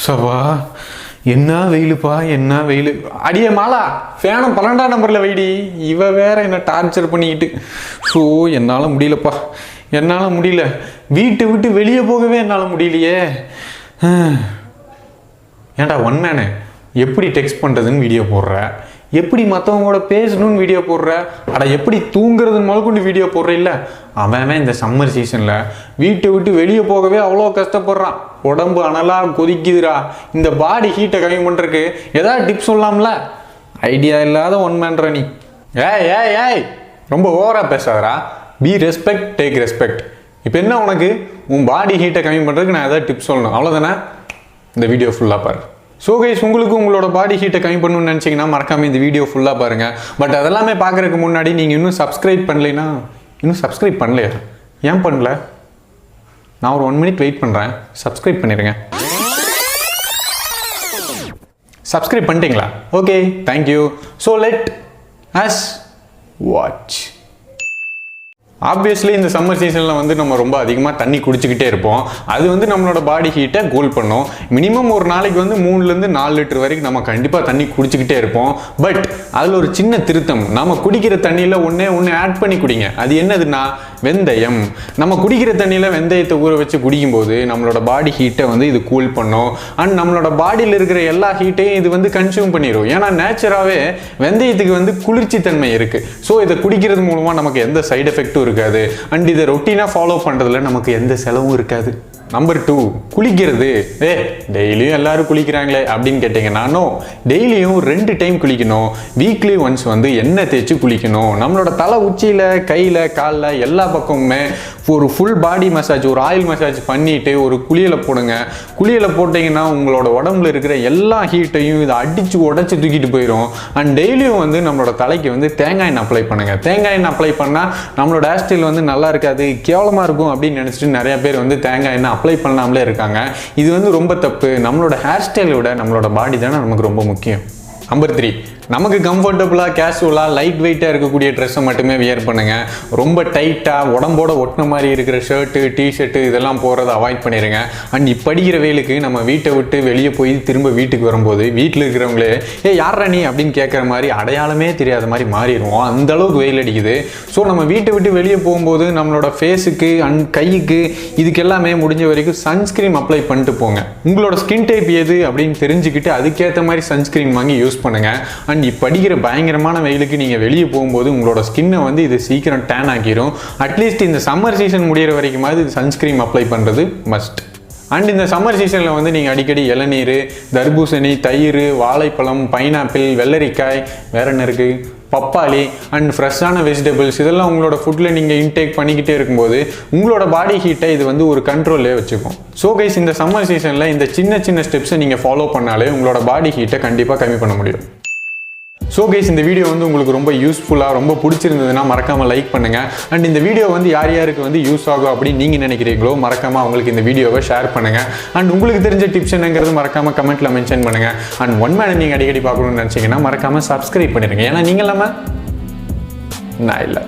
சவா என்ன வெயிலுப்பா, என்ன வெயில். அடியே மாலா, ஃபேனம் 12ஆம் நம்பரில் வைடி. இவ வேற என்ன டார்ச்சர் பண்ணிக்கிட்டு. ஸோ என்னால் முடியலப்பா, என்னால் முடியல. வீட்டை விட்டு வெளியே போகவே என்னால் முடியலையே. ஏன்டா ஒன் மேனு, எப்படி டெக்ஸ்ட் பண்ணுறதுன்னு வீடியோ போடுற, எப்படி மற்றவங்களோட பேசணும்னு வீடியோ போடுற, அட எப்படி தூங்குறதுன்னு முதல்கொண்டு வீடியோ போடுற. இல்லை அவன் இந்த சம்மர் சீசனில் வீட்டை விட்டு வெளியே போகவே அவ்வளோ கஷ்டப்படுறான். உடம்பு அனலாக கொதிக்குதுரா. இந்த பாடி ஹீட்டை கம்மி பண்ணுறதுக்கு ஏதாவது டிப்ஸ் சொல்லலாம்ல? ஐடியா இல்லாத ஒன் மேன்ற நீ. ஏய் ரொம்ப ஓவராக பேசாதரா. Be respect, take respect. இப்போ என்ன உனக்கு உன் பாடி ஹீட்டை கம்மி பண்ணுறதுக்கு நான் ஏதாவது டிப்ஸ் சொல்லணும், அவ்வளோதானே? இந்த வீடியோ ஃபுல்லாக பாரு. ஸோ கைஸ், உங்களுக்கு உங்களோட பாடி ஹீட்டை கம்மி பண்ணணும்னு நினச்சிங்கன்னா மறக்காமல் இந்த வீடியோ ஃபுல்லாக பாருங்கள். பட் அதெல்லாமே பார்க்குறதுக்கு முன்னாடி நீங்கள் இன்னும் சப்ஸ்கிரைப் பண்ணலைன்னா, இன்னும் சப்ஸ்கிரைப் பண்ணலையா? ஏன் பண்ணல? நான் ஒரு 1 மினிட் வெயிட் பண்ணுறேன். சப்ஸ்கிரைப் பண்ணிடுங்க. சப்ஸ்கிரைப் பண்ணிட்டீங்களா? Okay, thank you. So let us watch. Obviously இந்த சம்மர் சீசனில் வந்து நம்ம ரொம்ப அதிகமாக தண்ணி குடிச்சிக்கிட்டே இருப்போம். அது வந்து நம்மளோட பாடி ஹீட்டை கூல் பண்ணும். மினிமம் ஒரு நாளைக்கு வந்து 3லேருந்து 4 லிட்டர் வரைக்கும் நம்ம கண்டிப்பாக தண்ணி குடிச்சிக்கிட்டே இருப்போம். பட் அதில் ஒரு சின்ன திருத்தம், நம்ம குடிக்கிற தண்ணியில் ஒன்று ஆட் பண்ணி குடிங்க. அது என்னதுன்னா வெந்தயம். நம்ம குடிக்கிற தண்ணியில் வெந்தயத்தை ஊற வச்சு குடிக்கும்போது நம்மளோட பாடி ஹீட்டை வந்து இது கூல் பண்ணும். அண்ட் நம்மளோட பாடியில் இருக்கிற எல்லா ஹீட்டையும் இது வந்து கன்சியூம் பண்ணிடும். ஏன்னா நேச்சராகவே வெந்தயத்துக்கு வந்து குளிர்ச்சி தன்மை இருக்குது. ஸோ இதை குடிக்கிறது மூலமாக நமக்கு எந்த சைடு எஃபெக்டும் இருக்காது. அண்ட் இதை ரொட்டீனாக ஃபாலோ பண்ணுறதுல நமக்கு எந்த செலவும் இருக்காது. நம்பர் 2, குளிக்கிறது. டெய்லியும் எல்லாரும் குளிக்கிறாங்களே அப்படின்னு கேட்டிங்கன்னா, டெய்லியும் 2 டைம் குளிக்கணும். வீக்லி ஒன்ஸ் வந்து எண்ணெய் தேய்ச்சி குளிக்கணும். நம்மளோட தலை உச்சியில், கையில், காலில் எல்லா பக்கமுமே ஒரு ஃபுல் பாடி மசாஜ், ஒரு ஆயில் மசாஜ் பண்ணிவிட்டு ஒரு குளியலை போடுங்க. குளியலை போட்டிங்கன்னா உங்களோட உடம்புல இருக்கிற எல்லா ஹீட்டையும் இதை அடித்து உடச்சி தூக்கிட்டு போயிடும். அண்ட் டெய்லியும் வந்து நம்மளோட தலைக்கு வந்து தேங்காய் எண்ணெய் அப்ளை பண்ணுங்கள். தேங்காய் எண்ணெய் அப்ளை பண்ணால் நம்மளோட ஹேர் ஸ்டைல் வந்து நல்லா இருக்காது, கேவலமாக இருக்கும் அப்படின்னு நினச்சிட்டு நிறையா பேர் வந்து தேங்காய் எண்ணெய் அப்ளை பண்ணாமலே இருக்காங்க. இது வந்து ரொம்ப தப்பு. நம்மளோட ஹேர் ஸ்டைலை விட நம்மளோட பாடி தானே நமக்கு ரொம்ப முக்கியம். நம்பர் 3, நமக்கு கம்ஃபர்டபுளாக, கேஷுவலாக, லைட் வெயிட்டாக இருக்கக்கூடிய ட்ரெஸ்ஸை மட்டுமே வியர் பண்ணுங்கள். ரொம்ப டைட்டாக உடம்போட ஒட்டின மாதிரி இருக்கிற ஷர்ட்டு, டிஷர்ட்டு இதெல்லாம் போகிறத அவாய்ட் பண்ணிடுங்க. அண்ட் இப்படிக்கிற வெயிலுக்கு நம்ம வீட்டை விட்டு வெளியே போய் திரும்ப வீட்டுக்கு வரும்போது வீட்டில் இருக்கிறவங்களே யாரா நீ அப்படின்னு கேட்குற மாதிரி, அடையாளமே தெரியாத மாதிரி மாறிடுவோம். அந்தளவுக்கு வெயில் அடிக்குது. ஸோ நம்ம வீட்டை விட்டு வெளியே போகும்போது நம்மளோட ஃபேஸுக்கு அண்ட் கைக்கு இதுக்கு எல்லாமே முடிஞ்ச வரைக்கும் சன்ஸ்க்ரீம் அப்ளை பண்ணிட்டு போங்க. உங்களோட ஸ்கின் டைப் எது அப்படின்னு தெரிஞ்சுக்கிட்டு அதுக்கேற்ற மாதிரி சன்ஸ்க்ரீம் வாங்கி யூஸ் பண்ணுங்கள். அண்ட் இப்போ அடிக்கிற பயங்கரமான வெயிலுக்கு நீங்கள் வெளியே போகும்போது உங்களோட ஸ்கின்னை வந்து இது சீக்கிரம் டேன் ஆக்கிரும். அட்லீஸ்ட் இந்த சம்மர் சீசன் முடிகிற வரைக்குமாவது இது சன்ஸ்க்ரீம் அப்ளை பண்ணுறது மஸ்ட். அண்ட் இந்த சம்மர் சீசனில் வந்து நீங்கள் அடிக்கடி இளநீர், தர்பூசணி, தயிர், வாழைப்பழம், பைனாப்பிள், வெள்ளரிக்காய், வேற என்ன இருக்குது, பப்பாளி அண்ட் ஃப்ரெஷ்ஷான வெஜிடபிள்ஸ் இதெல்லாம் உங்களோட ஃபுட்டில் நீங்கள் இன்டேக் பண்ணிக்கிட்டே இருக்கும்போது உங்களோட பாடி ஹீட்டை இது வந்து ஒரு கண்ட்ரோல்லே வச்சுக்கும். ஸோ கைஸ், இந்த சம்மர் சீசனில் இந்த சின்ன ஸ்டெப்ஸை நீங்கள் ஃபாலோ பண்ணாலே உங்களோட பாடி ஹீட்டை கண்டிப்பாக கம்மி பண்ண முடியும். ஸோ கைஸ், இந்த வீடியோ வந்து உங்களுக்கு ரொம்ப யூஸ்ஃபுல்லாக, ரொம்ப பிடிச்சிருந்ததுன்னா மறக்காமல் லைக் பண்ணுங்கள். அண்ட் இந்த வீடியோ வந்து யார் யாருக்கு வந்து யூஸ் ஆகும் அப்படின்னு நீங்கள் நினைக்கிறீங்களோ மறக்காமல் அவங்களுக்கு இந்த வீடியோவை ஷேர் பண்ணுங்கள். அண்ட் உங்களுக்கு தெரிஞ்ச டிப்ஸ் என்னங்கிறது மறக்காமல் கமெண்ட்டில் மென்ஷன் பண்ணுங்கள். அண்ட் ஒன் மேனை நீங்கள் அடிக்கடி பார்க்கணும்னு நினச்சிங்கன்னா மறக்காமல் சப்ஸ்கிரைப் பண்ணிடுங்க. ஏன்னா நீங்கள் இல்லாமல் நான் இல்லை.